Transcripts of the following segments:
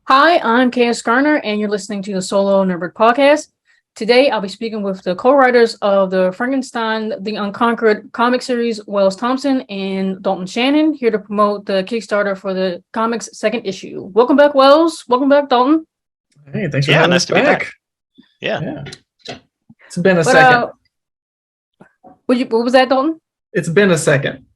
Hi, I'm KS Garner, and you're listening to the Solo Nerd Podcast. Today, I'll be speaking with the co-writers of the Frankenstein the Unconquered comic series, Wells Thompson and Dalton Shannon, here to promote the Kickstarter for the comic's second issue. Welcome back, Wells. Welcome back, Dalton. Hey, thanks for having us back. Yeah. It's been a second. What was that, Dalton? It's been a second.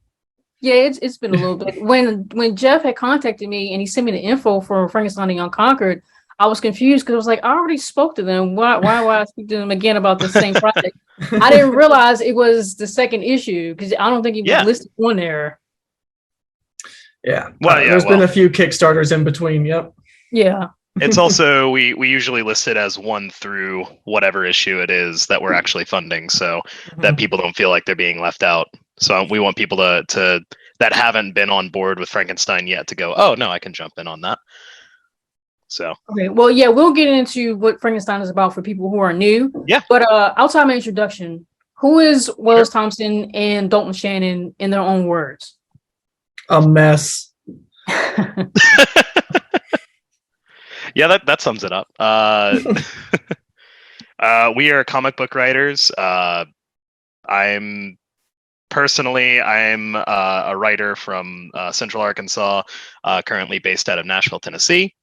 Yeah, it's been a little bit. When Jeff had contacted me and he sent me the info for Frankenstein the Unconquered, I was confused because I was like, I already spoke to them. Why I speak to them again about the same project? I didn't realize it was the second issue because I don't think it was listed on there. Yeah. There's been a few Kickstarters in between. Yep. Yeah. It's also we usually list it as 1 through whatever issue it is that we're actually funding, so that people don't feel like they're being left out. So we want people to that haven't been on board with Frankenstein yet to go, oh no, I can jump in on that. So okay, well, yeah, we'll get into what Frankenstein is about for people who are new. Yeah. But outside my introduction, who is Wells Thompson and Dalton Shannon in their own words? A mess. Yeah, that sums it up. We are comic book writers. I'm a writer from Central Arkansas, currently based out of Nashville, Tennessee.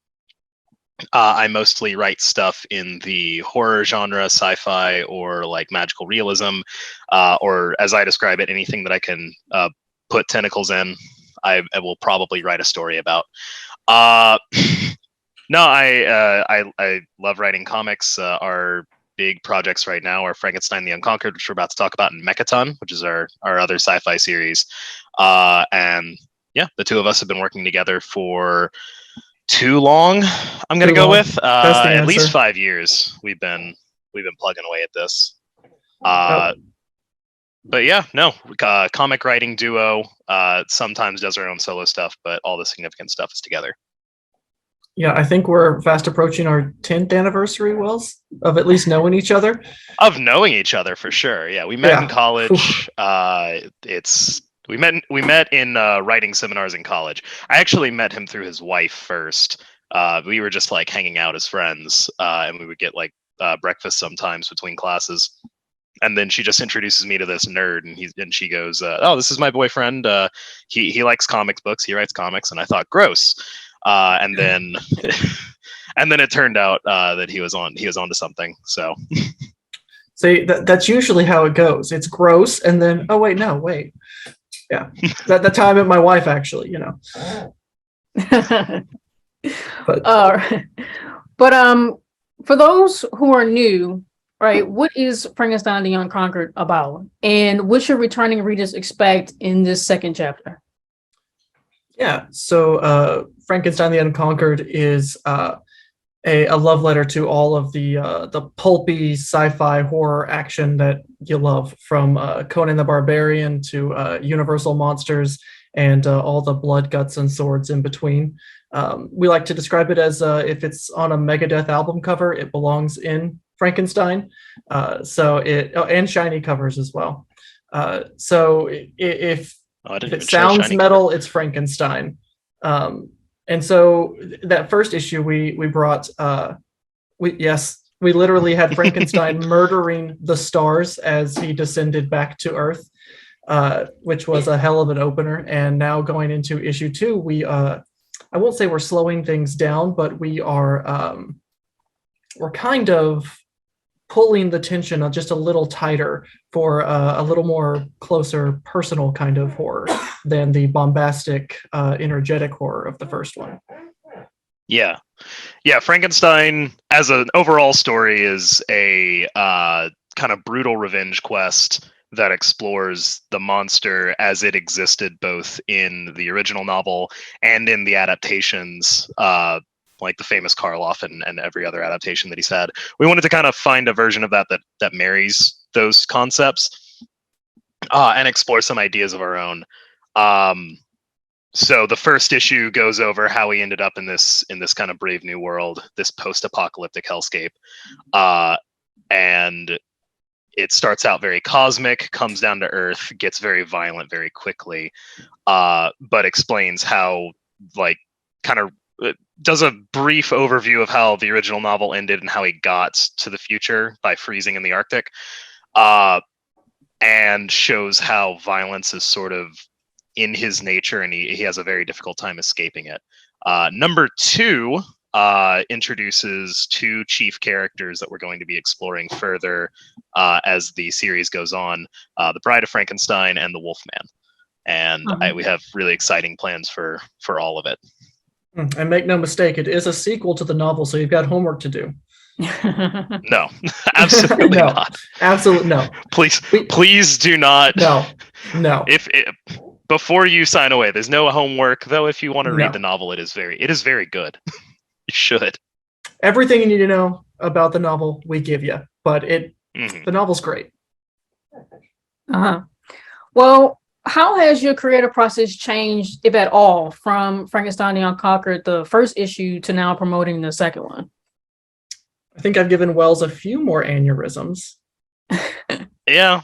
I mostly write stuff in the horror genre, sci-fi, or like magical realism, or as I describe it, anything that I can put tentacles in, I will probably write a story about. No, I love writing comics. Our big projects right now are Frankenstein the Unconquered, which we're about to talk about, and Mechaton, which is our other sci-fi series. And yeah, the two of us have been working together for too long. I'm going to go with at least 5 years. We've been plugging away at this. But yeah, no, comic writing duo. Sometimes does our own solo stuff, but all the significant stuff is together. Yeah, I think we're fast approaching our 10th anniversary, Wells, of at least knowing each other. Of knowing each other, for sure. Yeah, we met in college. We met in writing seminars in college. I actually met him through his wife first. We were just like hanging out as friends, and we would get like breakfast sometimes between classes. And then she just introduces me to this nerd, and she goes, "Oh, this is my boyfriend. He likes comic books. He writes comics." And I thought, gross. And then it turned out that he was onto something. So see, that's usually how it goes. It's gross, and then yeah, that's how I met my wife, actually. But for those who are new, right, what is Frankenstein the Unconquered about, and what should returning readers expect in this second chapter? Yeah, so Frankenstein the Unconquered is a love letter to all of the pulpy sci-fi horror action that you love, from Conan the Barbarian to Universal Monsters and all the blood, guts, and swords in between. We like to describe it as if it's on a Megadeth album cover, it belongs in Frankenstein. And shiny covers as well. If it sounds metal, it's Frankenstein. And so that first issue we brought, we literally had Frankenstein murdering the stars as he descended back to Earth, which was a hell of an opener. And now going into issue 2, we I won't say we're slowing things down, but we're kind of pulling the tension just a little tighter for a little more closer personal kind of horror than the bombastic, energetic horror of the first one. Yeah. Frankenstein as an overall story is a kind of brutal revenge quest that explores the monster as it existed both in the original novel and in the adaptations, like the famous Karloff and every other adaptation that he's had. We wanted to kind of find a version of that marries those concepts and explore some ideas of our own. So the first issue goes over how he ended up in this kind of brave new world, this post-apocalyptic hellscape. And it starts out very cosmic, comes down to Earth, gets very violent very quickly, but explains how, like, kind of does a brief overview of how the original novel ended and how he got to the future by freezing in the Arctic, and shows how violence is sort of in his nature, and he has a very difficult time escaping it. Number 2 introduces 2 chief characters that we're going to be exploring further as the series goes on, the Bride of Frankenstein and the Wolfman. And we have really exciting plans for all of it. And make no mistake, it is a sequel to the novel, so you've got homework to do. No, absolutely not. Absolutely no. Please do not. No. Before you sign away, there's no homework. Though, if you want to read the novel, it is very good. You should. Everything you need to know about the novel, we give you. But the novel's great. Well, how has your creative process changed, if at all, from Frankenstein the Unconquered, the first issue, to now promoting the second one? I think I've given Wells a few more aneurysms. Yeah.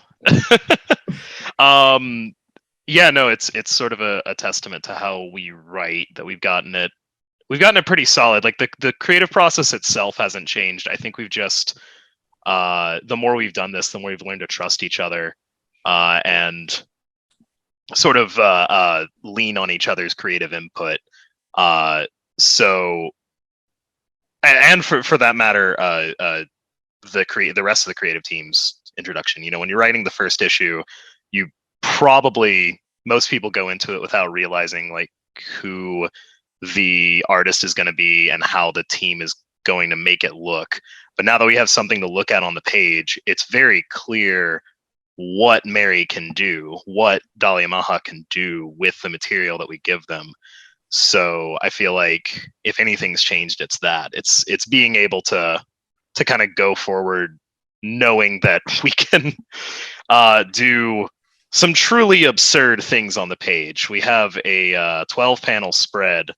Yeah, no, it's sort of a testament to how we write that we've gotten it pretty solid. Like the creative process itself hasn't changed. I think we've just the more we've done this, the more we've learned to trust each other and sort of lean on each other's creative input. So, and for that matter, the rest of the creative team's introduction. You know, when you're writing the first issue, you most people go into it without realizing like who the artist is going to be and how the team is going to make it look. But now that we have something to look at on the page, it's very clear what Mary can do, what Dahlia Maha can do with the material that we give them. So I feel like if anything's changed, it's that. It's being able to kind of go forward knowing that we can do some truly absurd things on the page. We have a 12-panel spread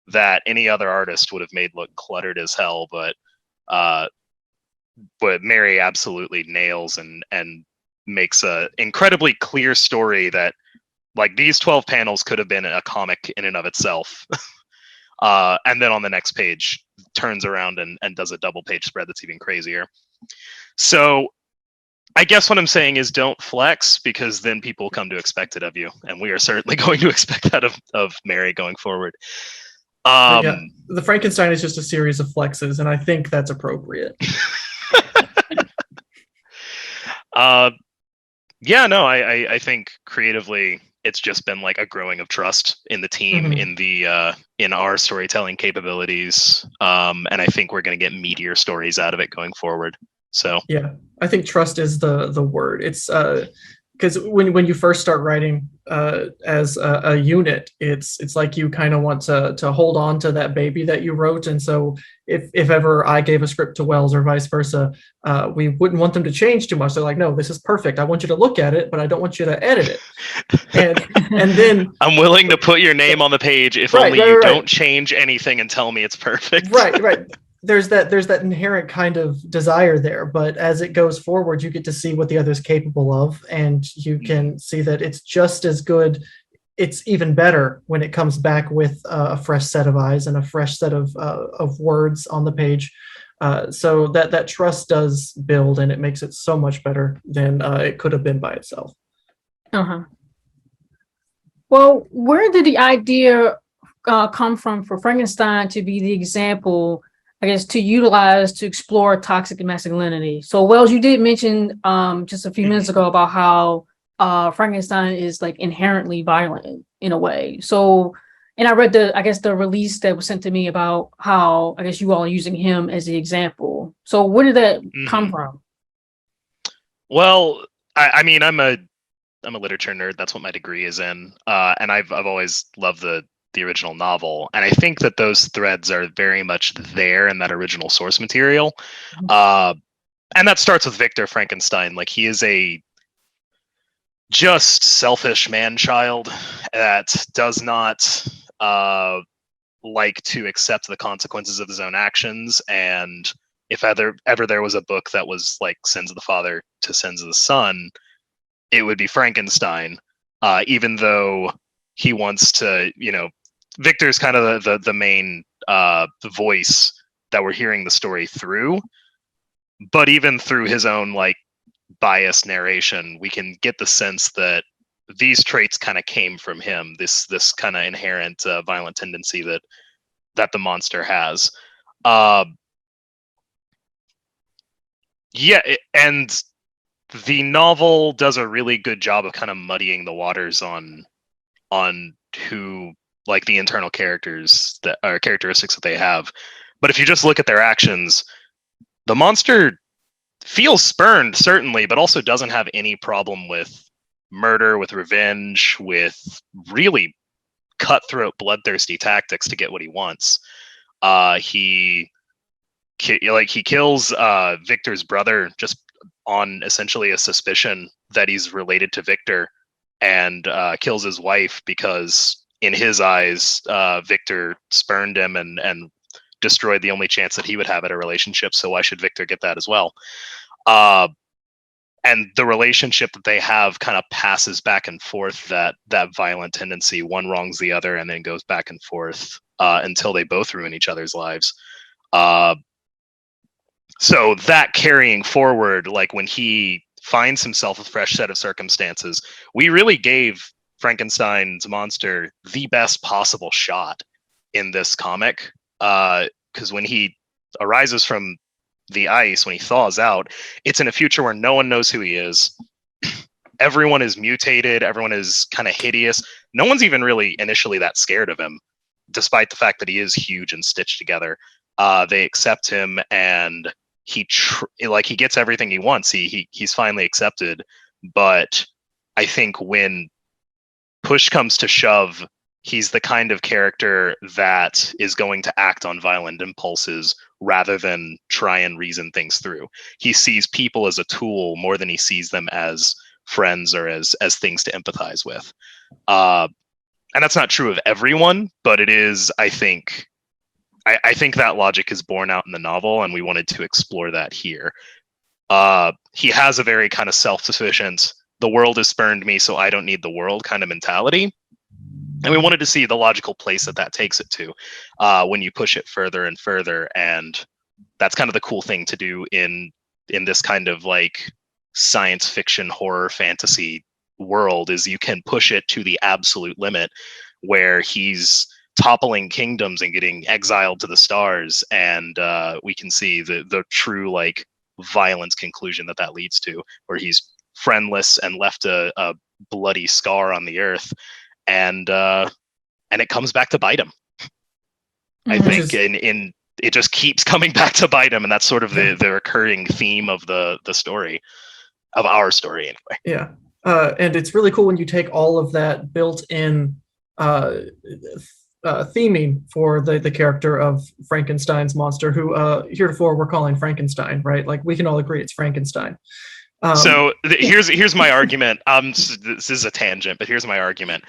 that any other artist would have made look cluttered as hell, but Mary absolutely nails and makes a incredibly clear story that, like, these 12 panels could have been a comic in and of itself. And then on the next page turns around and does a double page spread that's even crazier. So I guess what I'm saying is don't flex, because then people come to expect it of you. And we are certainly going to expect that of Mary going forward. The Frankenstein is just a series of flexes, and I think that's appropriate. Yeah, no, I think creatively it's just been like a growing of trust in the team, in our storytelling capabilities, and I think we're going to get meatier stories out of it going forward. So yeah, I think trust is the word. It's because when you first start writing as a unit, it's like you kind of want to hold on to that baby that you wrote. And so if ever I gave a script to Wells or vice versa, we wouldn't want them to change too much. They're like, no, this is perfect. I want you to look at it, but I don't want you to edit it. And then I'm willing to put your name on the page if only you don't change anything and tell me it's perfect. Right. There's that inherent kind of desire there, but as it goes forward, you get to see what the other's capable of, and you can see that it's just as good. It's even better when it comes back with a fresh set of eyes and a fresh set of words on the page. So that trust does build, and it makes it so much better than it could have been by itself. Well, where did the idea come from for Frankenstein to be the example, I guess, to utilize to explore toxic masculinity? So, Wells, you did mention just a few minutes ago about how Frankenstein is like inherently violent in a way. So, and I read the release that was sent to me about how, I guess, you all are using him as the example. So where did that come from? Well, I mean, I'm a literature nerd. That's what my degree is in. And I've always loved the original novel, and I think that those threads are very much there in that original source material. And that starts with Victor Frankenstein. Like, he is a just selfish man-child that does not like to accept the consequences of his own actions. And if ever there was a book that was like Sins of the Father to Sins of the Son, it would be Frankenstein. Even though he wants to, Victor's kind of the main the voice that we're hearing the story through. But even through his own like biased narration, we can get the sense that these traits kind of came from him. This kind of inherent violent tendency that the monster has. And the novel does a really good job of kind of muddying the waters on who, like, the internal characters that are characteristics that they have. But if you just look at their actions, the monster feels spurned, certainly, but also doesn't have any problem with murder, with revenge, with really cutthroat, bloodthirsty tactics to get what he wants. He kills Victor's brother just on essentially a suspicion that he's related to Victor, and kills his wife because in his eyes Victor spurned him and destroyed the only chance that he would have at a relationship, so why should Victor get that as well? And the relationship that they have kind of passes back and forth that violent tendency. One wrongs the other and then goes back and forth until they both ruin each other's lives. So that carrying forward, like when he finds himself a fresh set of circumstances, we really gave Frankenstein's monster the best possible shot in this comic. Because when he arises from the ice, when he thaws out, it's in a future where no one knows who he is. Everyone is mutated. Everyone is kind of hideous. No one's even really initially that scared of him, despite the fact that he is huge and stitched together. They accept him, and he gets everything he wants. He's finally accepted. But I think when push comes to shove, he's the kind of character that is going to act on violent impulses rather than try and reason things through. He sees people as a tool more than he sees them as friends or as things to empathize with. And that's not true of everyone, but it is, I think that logic is borne out in the novel, and we wanted to explore that here. He has a very kind of self-sufficient, the world has spurned me, so I don't need the world kind of mentality. And we wanted to see the logical place that takes it to when you push it further and further. And that's kind of the cool thing to do in this kind of like science fiction, horror, fantasy world, is you can push it to the absolute limit where he's toppling kingdoms and getting exiled to the stars. And we can see the true like violence conclusion that leads to, where he's friendless and left a bloody scar on the earth. And it comes back to bite him. I think in it just keeps coming back to bite him, and that's sort of the recurring theme of the story, of our story anyway. Yeah, and it's really cool when you take all of that built-in theming for the character of Frankenstein's monster, who heretofore we're calling Frankenstein, right? Like we can all agree it's Frankenstein. So here's my argument. This is a tangent, but here's my argument.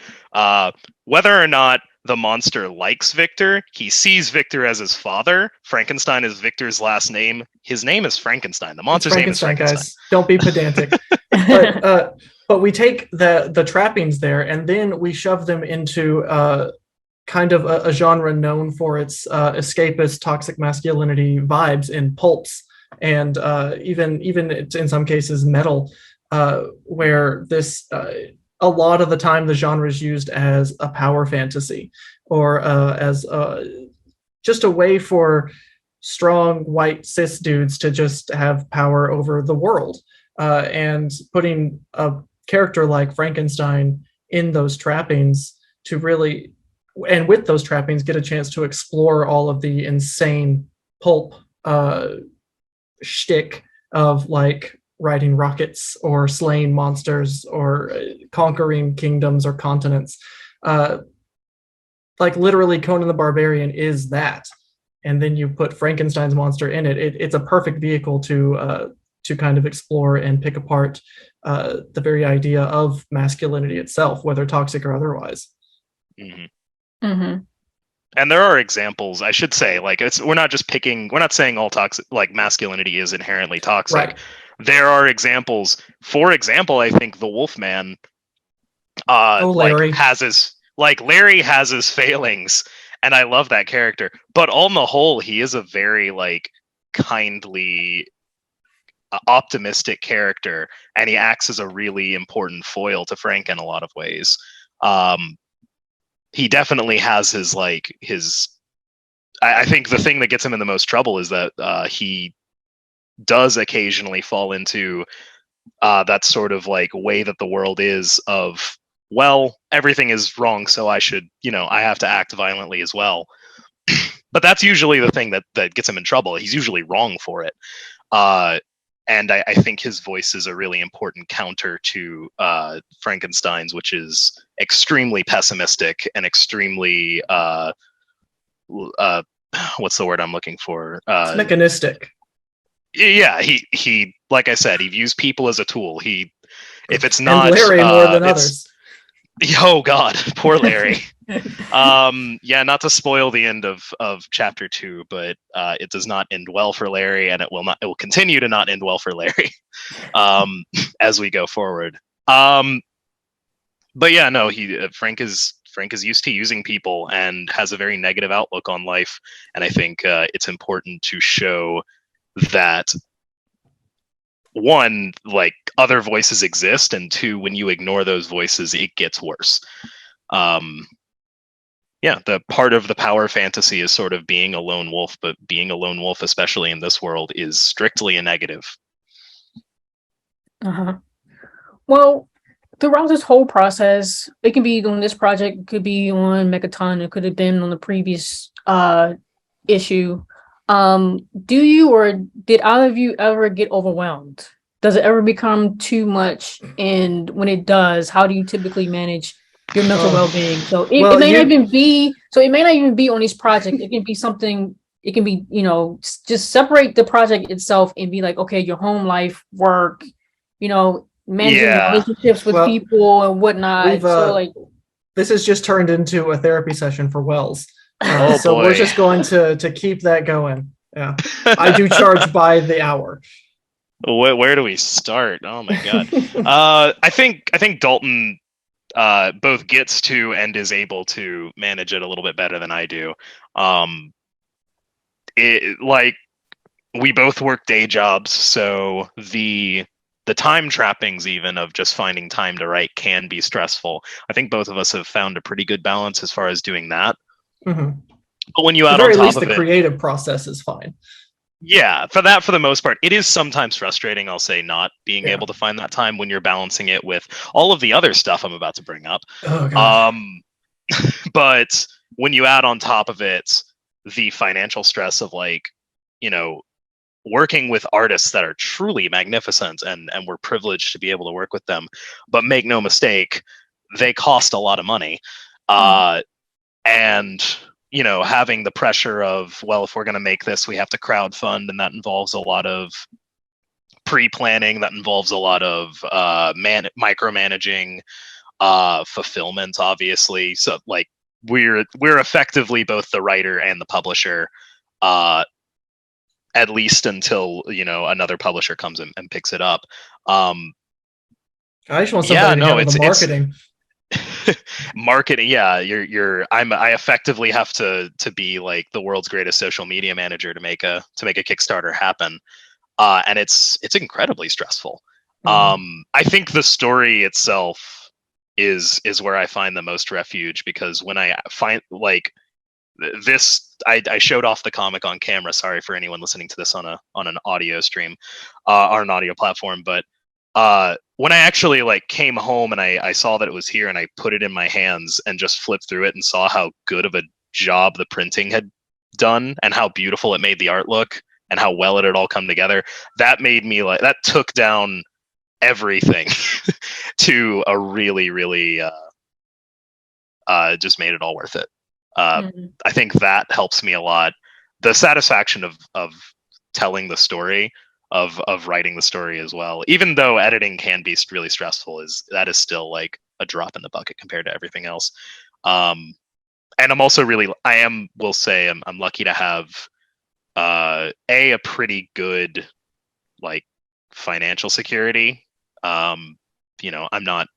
Whether or not the monster likes Victor, he sees Victor as his father. Frankenstein is Victor's last name. His name is Frankenstein. The monster's name is Frankenstein. Guys, don't be pedantic. But we take the trappings there, and then we shove them into kind of a genre known for its escapist, toxic masculinity vibes in pulps. And even in some cases metal, where this a lot of the time the genre is used as a power fantasy, or as just a way for strong white cis dudes to just have power over the world, and putting a character like Frankenstein in those trappings to really, and with those trappings, get a chance to explore all of the insane pulp shtick of like riding rockets or slaying monsters or conquering kingdoms or continents. Like literally Conan the Barbarian is that. And then you put Frankenstein's monster in it. It's a perfect vehicle to kind of explore and pick apart the very idea of masculinity itself, whether toxic or otherwise. Mm-hmm. Mm-hmm. And there are examples, I should say, like we're not saying all toxic, like masculinity is inherently toxic. Right. There are examples. For example, I think the Wolfman Larry has his failings, and I love that character. But on the whole, he is a very like kindly, optimistic character, and he acts as a really important foil to Frank in a lot of ways. He definitely has his like his. I think the thing that gets him in the most trouble is that he does occasionally fall into that sort of like way that the world is of, well, everything is wrong, so I should, I have to act violently as well. But that's usually the thing that gets him in trouble. He's usually wrong for it. And I think his voice is a really important counter to Frankenstein's, which is extremely pessimistic and extremely what's the word I'm looking for? It's mechanistic. Yeah, he like I said, he views people as a tool. If it's not and Larry more than others. Oh God, poor Larry. Yeah, not to spoil the end of chapter 2, but it does not end well for Larry, and it will continue to not end well for Larry as we go forward. But yeah, no, Frank is used to using people and has a very negative outlook on life, and I think it's important to show that, one, like, other voices exist, and two, when you ignore those voices, it gets worse. Yeah, the part of the power fantasy is sort of being a lone wolf, but being a lone wolf, especially in this world, is strictly a negative. Well, throughout this whole process, it can be on this project, it could be on Mechaton, it could have been on the previous issue. Do you or did either of you ever get overwhelmed? Does it ever become too much? And when it does, how do you typically manage your mental well-being? So it may not even be on this project. It can be something, it can be, just separate the project itself and be like, okay, your home life, work, managing relationships with people and whatnot. So like, this has just turned into a therapy session for Wells. So we're just going to keep that going. Yeah, I do charge by the hour. Where do we start? Oh my God. I think Dalton both gets to and is able to manage it a little bit better than I do. Like, we both work day jobs, so the time trappings even of just finding time to write can be stressful. I think both of us have found a pretty good balance as far as doing that. Mm-hmm. But when you add on top least of the creative process is fine. Yeah, for the most part, it is sometimes frustrating, I'll say, not being able to find that time when you're balancing it with all of the other stuff I'm about to bring up. Oh, gosh. But when you add on top of it the financial stress of, like, working with artists that are truly magnificent, and we're privileged to be able to work with them, but make no mistake, they cost a lot of money. And having the pressure of, well, if we're going to make this, we have to crowdfund, and that involves a lot of pre-planning, that involves a lot of micromanaging, fulfillment, obviously. So, like, we're effectively both the writer and the publisher, at least until another publisher comes in and picks it up. I just want somebody to handle the marketing. Marketing, yeah. I effectively have to be like the world's greatest social media manager to make a Kickstarter happen, and it's incredibly stressful. I think the story itself is where I find the most refuge, because when I find, like, this, I showed off the comic on camera. Sorry for anyone listening to this on an audio stream, or an audio platform, but when I actually, like, came home and I saw that it was here, and I put it in my hands and just flipped through it and saw how good of a job the printing had done and how beautiful it made the art look and how well it had all come together, that made me, like, that took down everything to a really, really just made it all worth it. I think that helps me a lot. The satisfaction of telling the story, of writing the story as well, even though editing can be really stressful, that is still like a drop in the bucket compared to everything else. And I'm also will say I'm lucky to have a pretty good, like, financial security. I'm not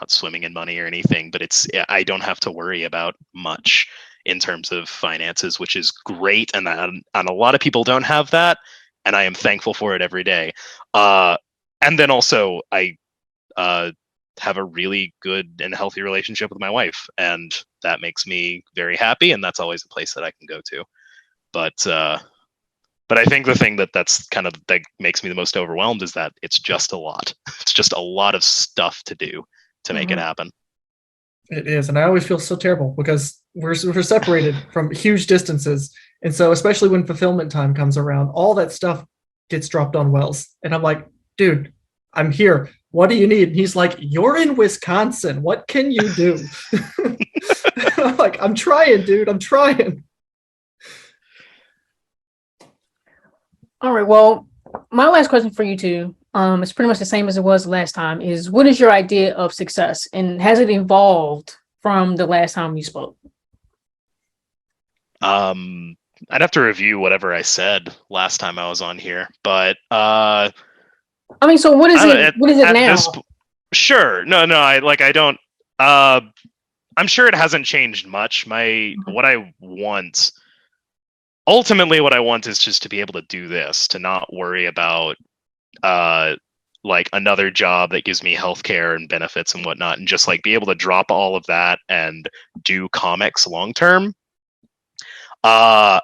swimming in money or anything, but I don't have to worry about much in terms of finances, which is great, and a lot of people don't have that, and I am thankful for it every day. And then also I have a really good and healthy relationship with my wife, and that makes me very happy, and that's always a place that I can go to. But I think the thing that makes me the most overwhelmed is that it's just a lot. It's just a lot of stuff to do to make it happen. It is, and I always feel so terrible because we're separated from huge distances, and so especially when fulfillment time comes around, all that stuff gets dropped on Wells, and I'm like, dude, I'm here. What do you need? And he's like, you're in Wisconsin. What can you do? I'm like, I'm trying, dude. I'm trying. All right. Well, my last question for you two, it's pretty much the same as it was last time, is what is your idea of success, and has it evolved from the last time you spoke? I'd have to review whatever I said last time I was on here, but I mean, so what is it? What is it now? Sure. No, I don't. I'm sure it hasn't changed much. Ultimately, what I want is just to be able to do this, to not worry about like another job that gives me healthcare and benefits and whatnot, and just like be able to drop all of that and do comics long term. But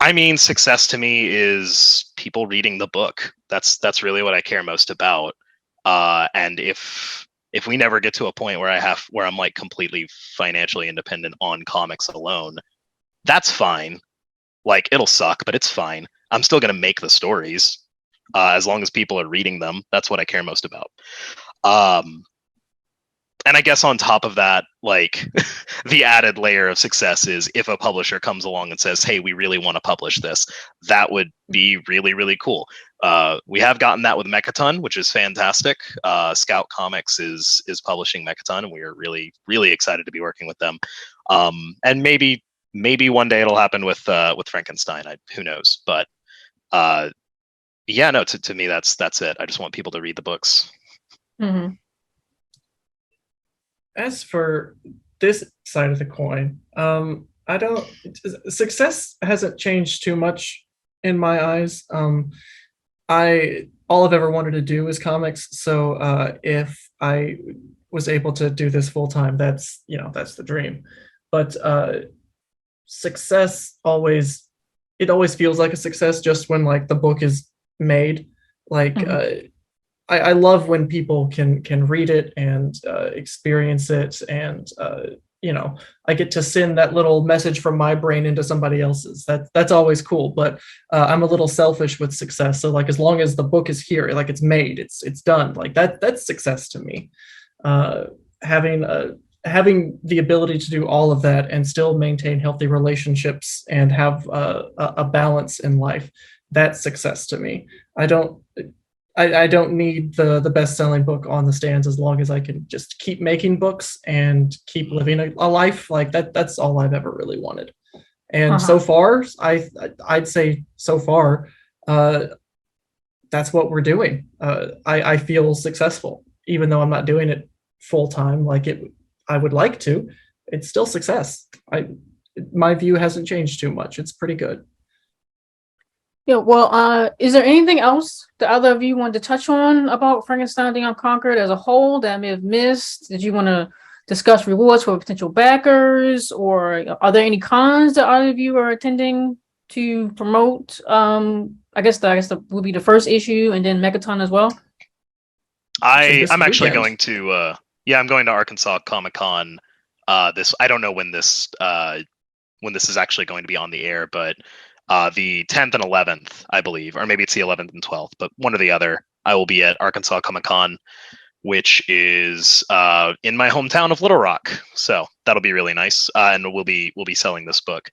I mean, success to me is people reading the book. That's really what I care most about. And if we never get to a point where I'm like completely financially independent on comics alone, that's fine. Like, it'll suck, but it's fine. I'm still gonna make the stories, as long as people are reading them. That's what I care most about. And I guess on top of that, like the added layer of success is if a publisher comes along and says, hey, we really want to publish this, that would be really, really cool. We have gotten that with Mechaton, which is fantastic. Scout Comics is publishing Mechaton, and we are really, really excited to be working with them. And maybe one day it'll happen with Frankenstein. Who knows? But yeah, no. To me, that's it. I just want people to read the books. Mm-hmm. As for this side of the coin, success hasn't changed too much in my eyes. All I've ever wanted to do is comics. So if I was able to do this full time, that's the dream. But success always feels like a success just when like the book is made. Like I love when people can read it and experience it, and I get to send that little message from my brain into somebody else's. That's always cool. But I'm a little selfish with success. So like, as long as the book is here, like it's made, it's done, like that's success to me. Having the ability to do all of that and still maintain healthy relationships and have a balance in life, that's success to me. I don't need the best-selling book on the stands, as long as I can just keep making books and keep living a life like that. That's all I've ever really wanted. And so far, I'd say so far, that's what we're doing. I feel successful, even though I'm not doing it full time like I would like to. It's still success. My view hasn't changed too much. It's pretty good. Yeah, well, is there anything else that either of you wanted to touch on about Frankenstein the Unconquered as a whole that I may have missed? Did you want to discuss rewards for potential backers, or are there any cons that either of you are attending to promote? I guess that would be the first issue, and then Mechaton as well. I'm actually going to I'm going to Arkansas Comic-Con this. I don't know when this is actually going to be on the air, but the 10th and 11th, I believe, or maybe it's the 11th and 12th, but one or the other. I will be at Arkansas Comic-Con, which is in my hometown of Little Rock. So that'll be really nice, and we'll be selling this book.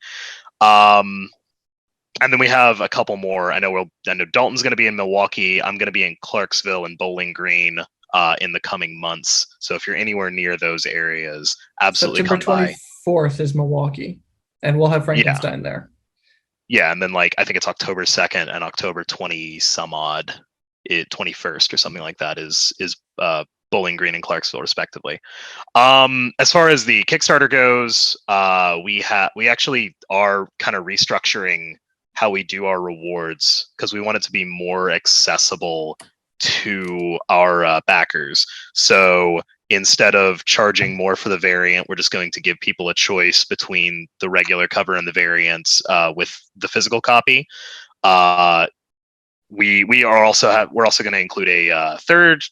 And then we have a couple more. I know Dalton's going to be in Milwaukee. I'm going to be in Clarksville and Bowling Green in the coming months. So if you're anywhere near those areas, absolutely September come by. 24th is Milwaukee, and we'll have Frankenstein there. Yeah, and then like I think it's October 2nd and October 20 some odd, 21st or something like that is Bowling Green and Clarksville, respectively. As far as the Kickstarter goes, we actually are kind of restructuring how we do our rewards because we want it to be more accessible to our backers. So instead of charging more for the variant, we're just going to give people a choice between the regular cover and the variants with the physical copy. We're also going to include a third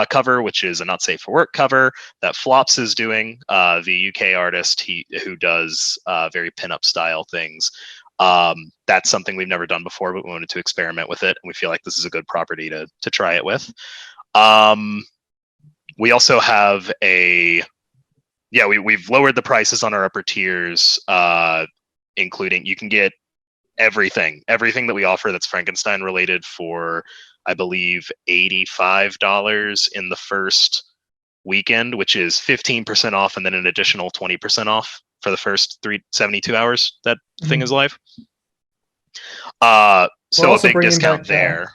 cover, which is a Not Safe for Work cover that Flops is doing, the UK artist who does very pinup style things. That's something we've never done before, but we wanted to experiment with it, and we feel like this is a good property to try it with. We also have we've lowered the prices on our upper tiers, including you can get everything that we offer that's Frankenstein related for, I believe, $85 in the first weekend, which is 15% off, and then an additional 20% off for the first 72 hours that thing is live. So a big discount there.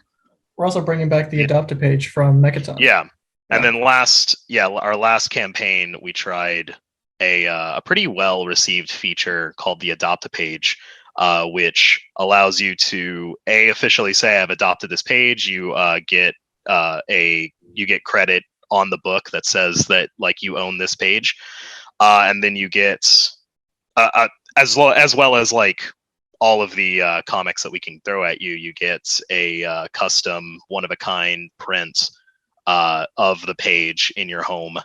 We're also bringing back the Adopt-A page from Mechaton. Yeah. And then our last campaign, we tried a pretty well-received feature called the Adopt-A page, which allows you to officially say, I've adopted this page. You get credit on the book that says that like you own this page, and then you get as well as like all of the comics that we can throw at you. You get a custom one-of-a-kind print of the page in your home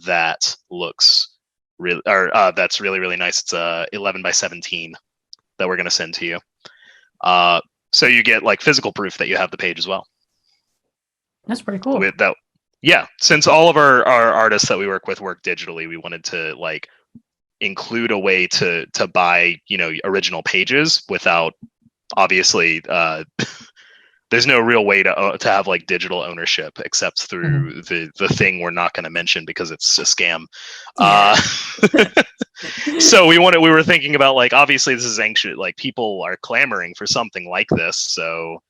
that looks that's really, really nice. It's 11 by 17 that we're going to send to you. So you get like physical proof that you have the page as well. That's pretty cool. With that, yeah. Since all of our artists that we work with work digitally, we wanted to like include a way to buy, original pages without, obviously, there's no real way to have like digital ownership except through the thing we're not going to mention because it's a scam. Yeah. So we were thinking about like, obviously this is anxious, like people are clamoring for something like this. So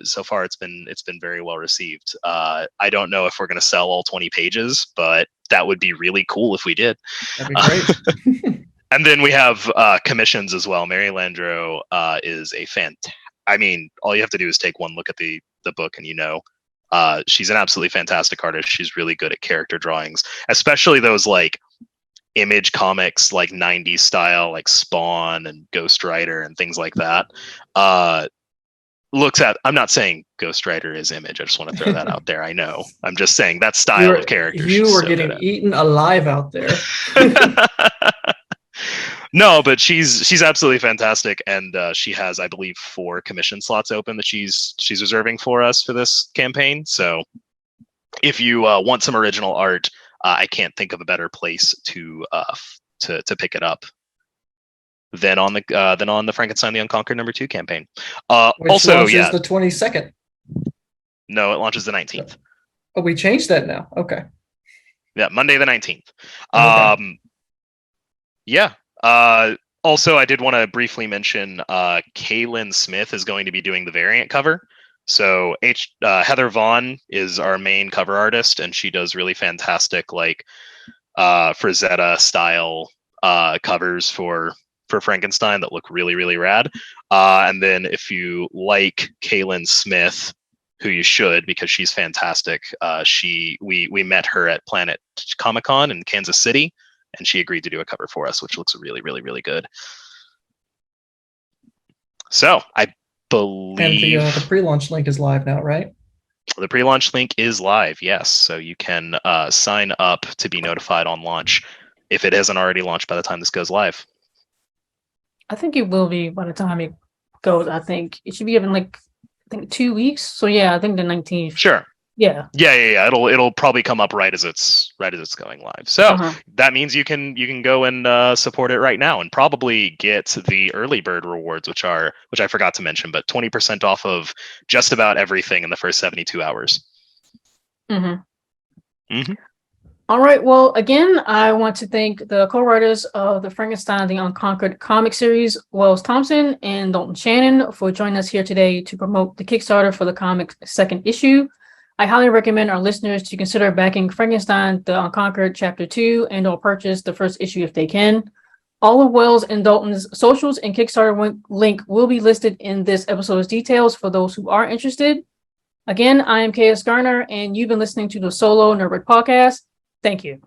so far it's been very well received. I don't know if we're going to sell all 20 pages, but that would be really cool if we did. That'd be great. And then we have commissions as well. Mary Landro is a all you have to do is take one look at the book and she's an absolutely fantastic artist. She's really good at character drawings, especially those like image comics, like 90s style, like Spawn and Ghost Rider and things like that. I'm not saying Ghost Rider is Image. I just want to throw that out there. I know. I'm just saying that style of character. You were getting eaten alive out there. No, but she's absolutely fantastic, and she has, I believe, 4 commission slots open that she's reserving for us for this campaign. So, if you want some original art, I can't think of a better place to pick it up than on the Frankenstein the Unconquered #2 campaign. Which also, launches the 22nd. No, it launches the 19th. Oh, we changed that now. Okay. Yeah, Monday the 19th. Okay. Yeah. Also, I did want to briefly mention Kaylin Smith is going to be doing the variant cover. So Heather Vaughn is our main cover artist, and she does really fantastic like Frazetta style covers for Frankenstein that look really, really rad. And then if you like Kaylin Smith, who you should because she's fantastic, we met her at Planet Comic-Con in Kansas City, and she agreed to do a cover for us, which looks really, really, really good. So I believe... And the pre-launch link is live now, right? The pre-launch link is live, yes. So you can sign up to be notified on launch if it hasn't already launched by the time this goes live. I think it will be by the time it goes. I think it should be given like 2 weeks. So yeah, I think the 19th. Sure. Yeah. Yeah. It'll probably come up right as it's going live. So that means you can go and support it right now and probably get the early bird rewards, which I forgot to mention, but 20% off of just about everything in the first 72 hours. All right. Well, again, I want to thank the co-writers of the Frankenstein the Unconquered comic series, Wells Thompson and Dalton Shannon, for joining us here today to promote the Kickstarter for the comic's 2nd issue. I highly recommend our listeners to consider backing Frankenstein the Unconquered Chapter 2 and or purchase the first issue if they can. All of Wells and Dalton's socials and Kickstarter link will be listed in this episode's details for those who are interested. Again, I am KS Garner, and you've been listening to the Solo Nerdbird Podcast. Thank you.